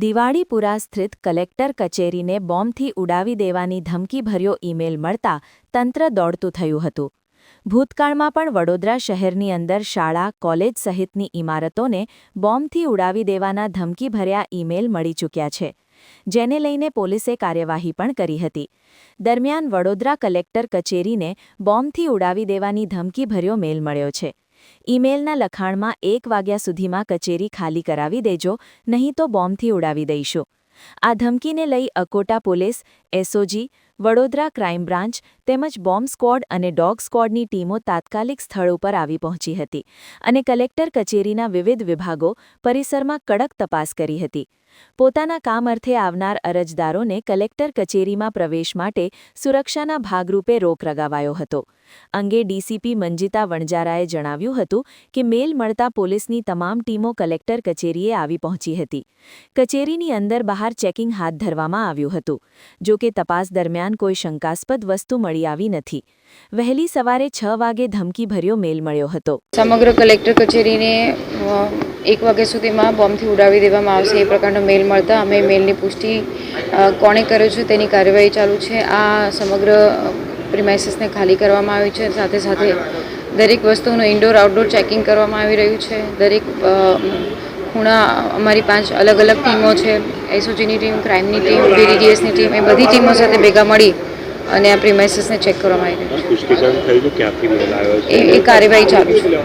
દિવાળીપુરા સ્થિત કલેક્ટર કચેરીને બોમ્બથી ઉડાવી દેવાની ધમકીભર્યો ઈમેલ મળતા તંત્ર દોડતું થયું હતું. ભૂતકાળમાં પણ વડોદરા શહેરની અંદર શાળા, કોલેજ સહિતની ઇમારતોને બોમ્બથી ઉડાવી દેવાના ધમકીભર્યા ઈમેલ મળી ચૂક્યા છે, જેને લઈને પોલીસે કાર્યવાહી પણ કરી હતી. દરમિયાન વડોદરા કલેક્ટર કચેરીને બોમ્બથી ઉડાવી દેવાની ધમકીભર્યો મેલ મળ્યો છે. ઈમેલના લખાણમાં 1 વાગ્યા સુધીમાં કચેરી ખાલી કરાવી દેજો, નહીં તો બોમ્બથી ઉડાવી દઈશું. આ ધમકીને લઈ Akota police, SOG, Vadodara crime branch તેમજ બોમ્બ સ્ક્વોડ અને ડોગ સ્ક્વોડની ટીમો તાત્કાલિક સ્થળ ઉપર આવી પહોંચી હતી અને કલેક્ટર કચેરીના વિવિધ વિભાગો પરિસરમાં કડક તપાસ કરી હતી. પોતાના કામ અર્થે આવનાર અરજદારોને કલેક્ટર કચેરીમાં પ્રવેશ માટે સુરક્ષાના ભાગરૂપે રોક લગાવાયો હતો. અંગે ડીસીપી મંજિતા વણજારાએ જણાવ્યું હતું કે મેલ મળતા પોલીસની તમામ ટીમો કલેક્ટર કચેરીએ આવી પહોંચી હતી. કચેરીની અંદર બહાર ચેકિંગ હાથ ધરવામાં આવ્યું હતું. જો કે તપાસ દરમિયાન કોઈ શંકાસ્પદ વસ્તુ મળી આવી નથી. વહેલી સવારે 6 વાગે ધમકીભર્યો મેલ મળ્યો હતો. સમગ્ર કલેક્ટર કચેરીને 1 વાગ્યા સુધીમાં બોમ્બથી ઉડાવી દેવામાં આવશે એ પ્રકારનો મેલ મળતા અમે મેલની પુષ્ટિ કોણે કર્યો છે તેની કાર્યવાહી ચાલુ છે. આ સમગ્ર પ્રિમાઇસીસને ખાલી કરવામાં આવી છે. સાથે સાથે દરેક વસ્તુનું ઇન્ડોર આઉટડોર ચેકિંગ કરવામાં આવી રહ્યું છે. દરેક ખૂણા અમારી 5 અલગ અલગ ટીમો છે, એસઓજીની ટીમ, ક્રાઇમની ટીમ, બીડીડીએસની ટીમ, એ બધી ટીમો સાથે ભેગા મળી અને આ પ્રિમાઇસીસને ચેક કરવામાં આવી રહ્યું છે. એ કાર્યવાહી ચાલુ છે.